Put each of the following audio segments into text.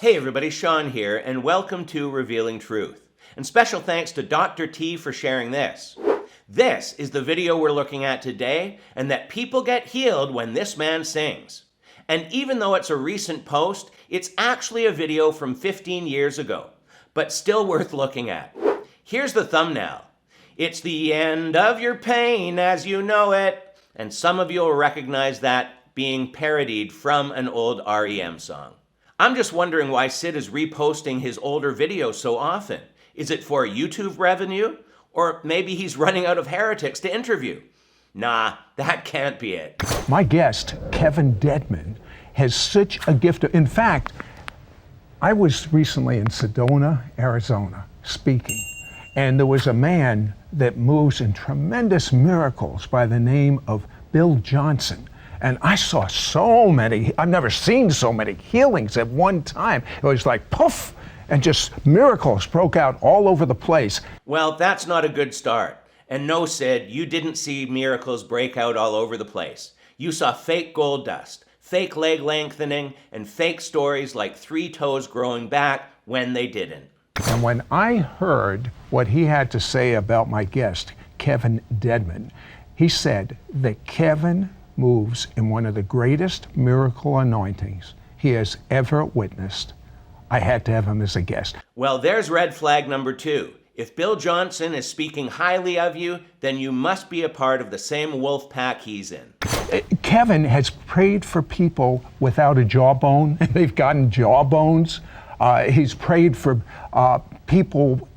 Hey everybody, Sean here, and welcome to Revealing Truth. And special thanks to Dr. T for sharing this. This is the video we're looking at today, and that people get healed when this man sings. And even though it's a recent post, it's actually a video from 15 years ago, but still worth looking at. Here's the thumbnail. It's the end of your pain as you know it. And some of you will recognize that being parodied from an old REM song. I'm just wondering why Sid is reposting his older videos so often. Is it for YouTube revenue? Or maybe he's running out of heretics to interview? Nah, that can't be it. My guest, Kevin Dedmon, has such a gift. In fact, I was recently in Sedona, Arizona, speaking, and there was a man that moves in tremendous miracles by the name of Bill Johnson. And I saw so many, I've never seen so many healings at one time. It was like poof, and just miracles broke out all over the place. Well, that's not a good start. And no, Sid, you didn't see miracles break out all over the place. You saw fake gold dust, fake leg lengthening, and fake stories like 3 toes growing back when they didn't. And when I heard what he had to say about my guest, Kevin Dedmon, he said that Kevin moves in one of the greatest miracle anointings he has ever witnessed. I had to have him as a guest. Well, there's red flag number 2. If Bill Johnson is speaking highly of you, then you must be a part of the same wolf pack he's in. Kevin has prayed for people without a jawbone, and they've gotten jawbones. He's prayed for people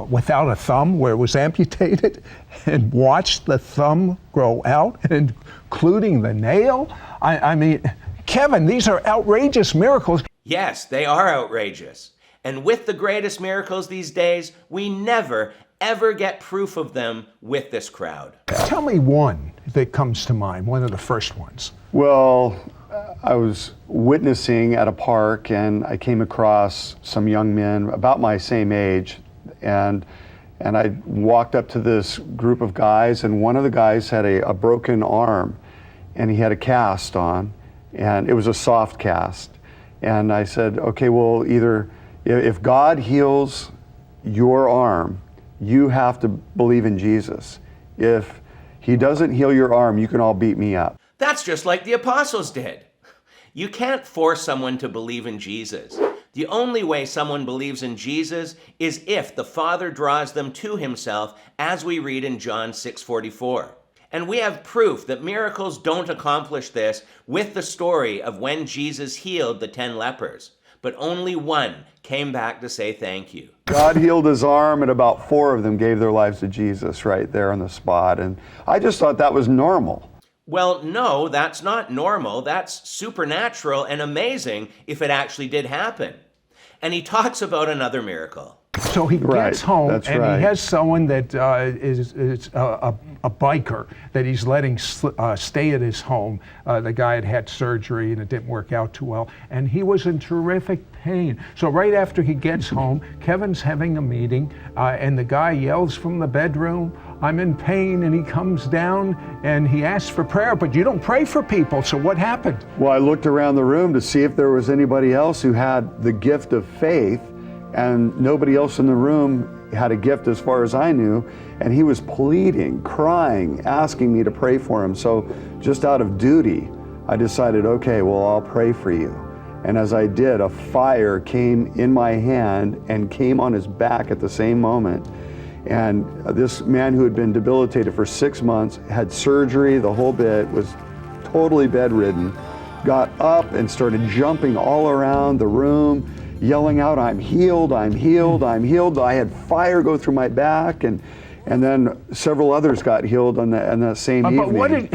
without a thumb where it was amputated and watched the thumb grow out, including the nail. I mean, Kevin, these are outrageous miracles. Yes, they are outrageous. And with the greatest miracles these days, we never, ever get proof of them with this crowd. Tell me one that comes to mind, one of the first ones. Well, I was witnessing at a park and I came across some young men about my same age, and I walked up to this group of guys, and one of the guys had a broken arm and he had a cast on, and it was a soft cast. And I said, okay, well, either if God heals your arm, you have to believe in Jesus. If he doesn't heal your arm, you can all beat me up. That's just like the apostles did. You can't force someone to believe in Jesus. The only way someone believes in Jesus is if the Father draws them to himself, as we read in John 6:44. And we have proof that miracles don't accomplish this with the story of when Jesus healed the 10 lepers. But only one came back to say thank you. God healed his arm, and about 4 of them gave their lives to Jesus right there on the spot. And I just thought that was normal. Well, no, that's not normal. That's supernatural and amazing if it actually did happen. And he talks about another miracle. So he gets home, That's and right. he has someone that is a biker that he's letting stay at his home. The guy had surgery and it didn't work out too well, and he was in terrific pain. So right after he gets home, Kevin's having a meeting, and the guy yells from the bedroom, "I'm in pain," and he comes down and he asks for prayer, but you don't pray for people, so what happened? Well, I looked around the room to see if there was anybody else who had the gift of faith, and nobody else in the room had a gift as far as I knew, and he was pleading, crying, asking me to pray for him. So just out of duty, I decided, okay, well, I'll pray for you. And as I did, a fire came in my hand and came on his back at the same moment. And this man who had been debilitated for 6 months, had surgery, the whole bit, was totally bedridden, got up and started jumping all around the room, yelling out, "I'm healed, I'm healed, I'm healed." I had fire go through my back, and then several others got healed on that same evening.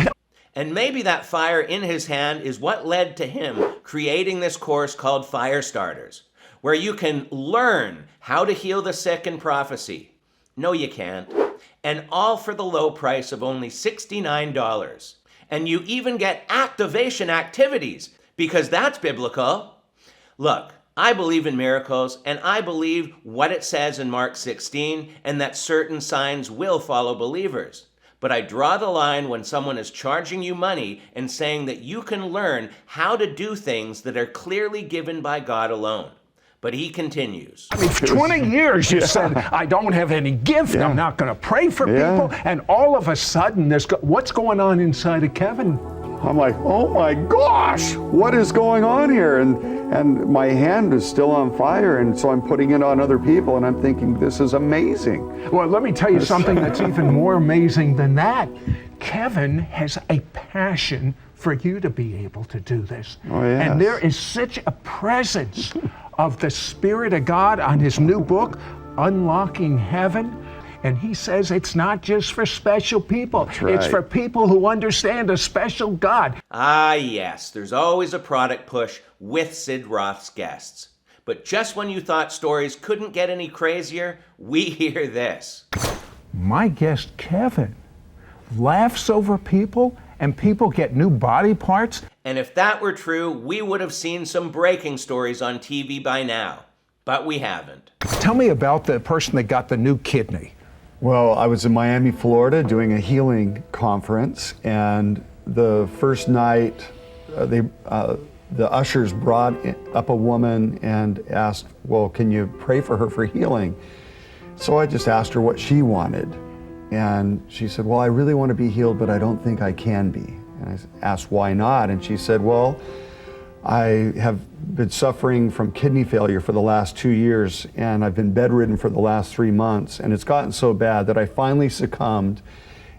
And maybe that fire in his hand is what led to him creating this course called Fire Starters, where you can learn how to heal the sick in prophecy. No, you can't. And all for the low price of only $69. And you even get activation activities, because that's biblical. Look, I believe in miracles, and I believe what it says in Mark 16, and that certain signs will follow believers. But I draw the line when someone is charging you money and saying that you can learn how to do things that are clearly given by God alone. But he continues. I mean, for 20 years you said, I don't have any gift, I'm not going to pray for people, and all of a sudden, what's going on inside of Kevin? I'm like, oh my gosh, what is going on here? And my hand is still on fire, and so I'm putting it on other people, and I'm thinking, this is amazing. Well, let me tell you something that's even more amazing than that. Kevin has a passion for you to be able to do this. Oh, yes. And there is such a presence of the Spirit of God on his new book, Unlocking Heaven. And he says it's not just for special people. That's right. It's for people who understand a special God. Ah, yes, there's always a product push with Sid Roth's guests. But just when you thought stories couldn't get any crazier, we hear this. My guest, Kevin, laughs over people, and people get new body parts. And if that were true, we would have seen some breaking stories on TV by now. But we haven't. Tell me about the person that got the new kidney. Well, I was in Miami, Florida, doing a healing conference, and the first night, the ushers brought up a woman and asked, well, can you pray for her for healing? So I just asked her what she wanted. And she said, well, I really want to be healed, but I don't think I can be. And I asked, why not? And she said, well, I have been suffering from kidney failure for the last 2 years, and I've been bedridden for the last 3 months, and it's gotten so bad that I finally succumbed,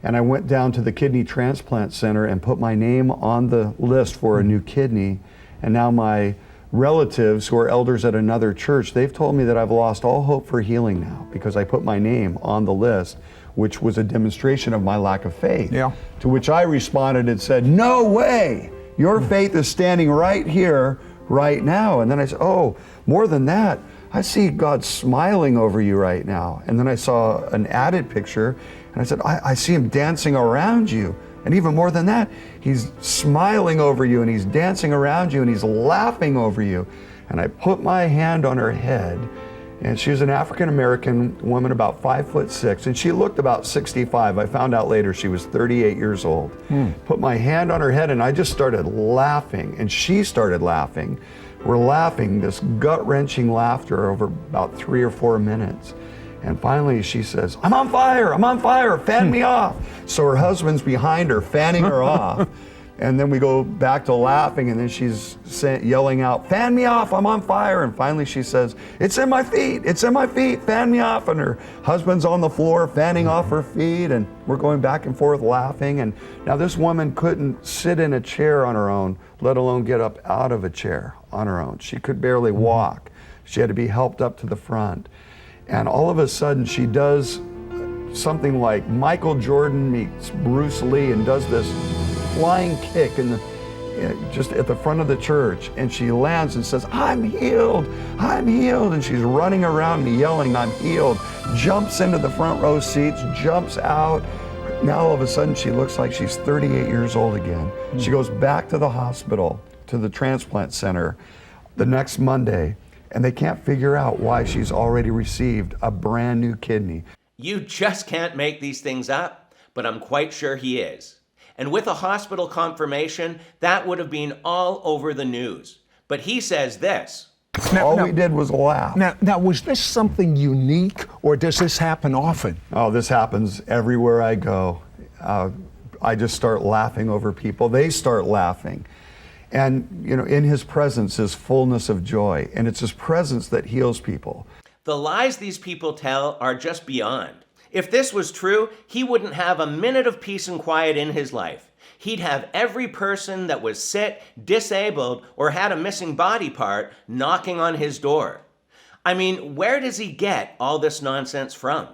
and I went down to the kidney transplant center and put my name on the list for a new kidney, and now my relatives who are elders at another church, they've told me that I've lost all hope for healing now because I put my name on the list, which was a demonstration of my lack of faith. Yeah. To which I responded and said, no way! Your faith is standing right here, right now. And then I said, oh, more than that, I see God smiling over you right now. And then I saw an added picture, and I said, I see him dancing around you. And even more than that, he's smiling over you, and he's dancing around you, and he's laughing over you. And I put my hand on her head, and she was an African-American woman, about 5'6", and she looked about 65. I found out later she was 38 years old. Put my hand on her head, and I just started laughing, and she started laughing. We're laughing, this gut-wrenching laughter over about 3 or 4 minutes. And finally she says, I'm on fire, fan me off. So her husband's behind her, fanning her off. And then we go back to laughing, and then she's yelling out, fan me off, I'm on fire. And finally she says, it's in my feet, fan me off. And her husband's on the floor fanning off her feet, and we're going back and forth laughing. And now this woman couldn't sit in a chair on her own, let alone get up out of a chair on her own. She could barely walk. She had to be helped up to the front. And all of a sudden she does something like Michael Jordan meets Bruce Lee and does this flying kick just at the front of the church, and she lands and says, I'm healed, and she's running around me yelling, I'm healed, jumps into the front row seats, jumps out. Now all of a sudden she looks like she's 38 years old again. She goes back to the hospital, to the transplant center the next Monday, and they can't figure out why she's already received a brand new kidney. You just can't make these things up, but I'm quite sure he is. And with a hospital confirmation, that would have been all over the news. But he says this. All we did was laugh. Now, was this something unique, or does this happen often? Oh, this happens everywhere I go. I just start laughing over people. They start laughing. And, you know, in his presence is fullness of joy, and it's his presence that heals people. The lies these people tell are just beyond. If this was true, he wouldn't have a minute of peace and quiet in his life. He'd have every person that was sick, disabled, or had a missing body part knocking on his door. I mean, where does he get all this nonsense from?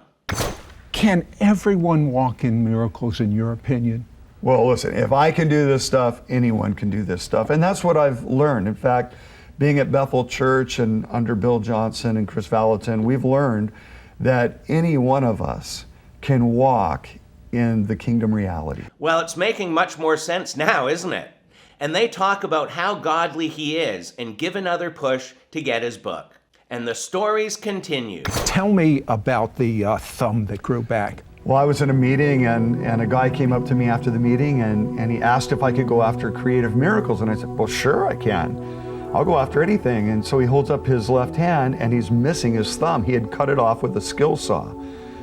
Can everyone walk in miracles, in your opinion? Well, listen, if I can do this stuff, anyone can do this stuff. And that's what I've learned. In fact, being at Bethel Church and under Bill Johnson and Chris Valentin, we've learned that any one of us can walk in the kingdom reality. Well, it's making much more sense now, isn't it? And they talk about how godly he is and give another push to get his book. And the stories continue. Tell me about the thumb that grew back. Well, I was in a meeting, and a guy came up to me after the meeting, and he asked if I could go after creative miracles. And I said, well, sure I can. I'll go after anything. And so he holds up his left hand and he's missing his thumb. He had cut it off with a skill saw.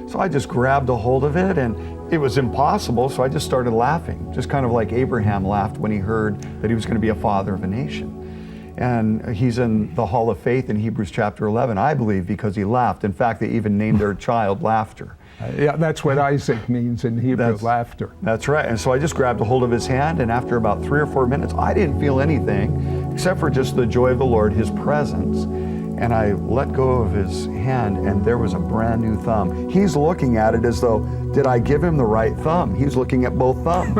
So I just grabbed a hold of it, and it was impossible, so I just started laughing, just kind of like Abraham laughed when he heard that he was going to be a father of a nation. And he's in the Hall of Faith in Hebrews chapter 11, I believe, because he laughed. In fact, they even named their child Laughter. Yeah, that's what Isaac means in Hebrew, laughter. That's right. And so I just grabbed a hold of his hand, and after about 3 or 4 minutes, I didn't feel anything except for just the joy of the Lord, his presence. And I let go of his hand, and there was a brand new thumb. He's looking at it as though, did I give him the right thumb? He's looking at both thumbs.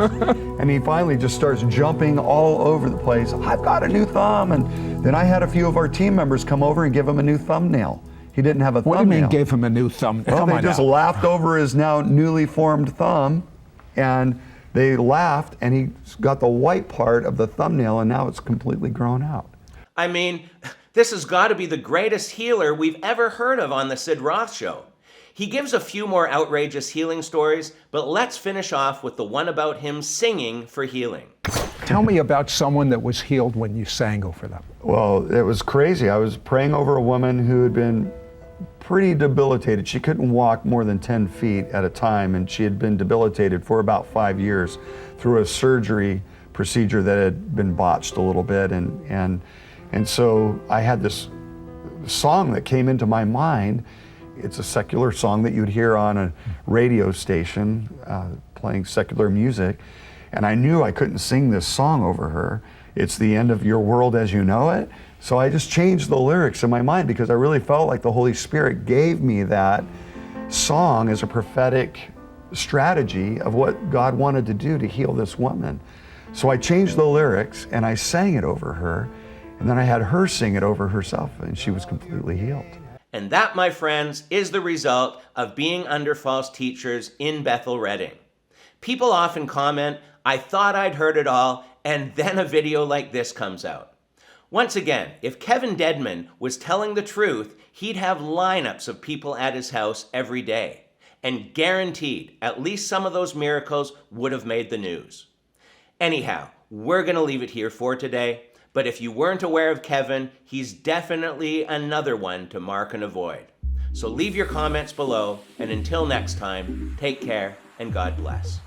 And he finally just starts jumping all over the place. I've got a new thumb. And then I had a few of our team members come over and give him a new thumbnail. He didn't have a thumbnail. What do you mean gave him a new thumbnail? Well, they just laughed over his now newly formed thumb, and they laughed, and he got the white part of the thumbnail, and now it's completely grown out. I mean, this has got to be the greatest healer we've ever heard of on the Sid Roth Show. He gives a few more outrageous healing stories, but let's finish off with the one about him singing for healing. Tell me about someone that was healed when you sang over them. Well, it was crazy. I was praying over a woman who had been pretty debilitated. She couldn't walk more than 10 feet at a time, and she had been debilitated for about 5 years through a surgery procedure that had been botched a little bit. And so I had this song that came into my mind. It's a secular song that you'd hear on a radio station playing secular music. And I knew I couldn't sing this song over her. It's the end of your world as you know it. So I just changed the lyrics in my mind because I really felt like the Holy Spirit gave me that song as a prophetic strategy of what God wanted to do to heal this woman. So I changed the lyrics and I sang it over her. And then I had her sing it over herself, and she was completely healed. And that, my friends, is the result of being under false teachers in Bethel Redding. People often comment, I thought I'd heard it all, and then a video like this comes out. Once again, if Kevin Dedmon was telling the truth, he'd have lineups of people at his house every day. And guaranteed, at least some of those miracles would have made the news. Anyhow, we're going to leave it here for today. But if you weren't aware of Kevin, he's definitely another one to mark and avoid. So leave your comments below, and until next time, take care and God bless.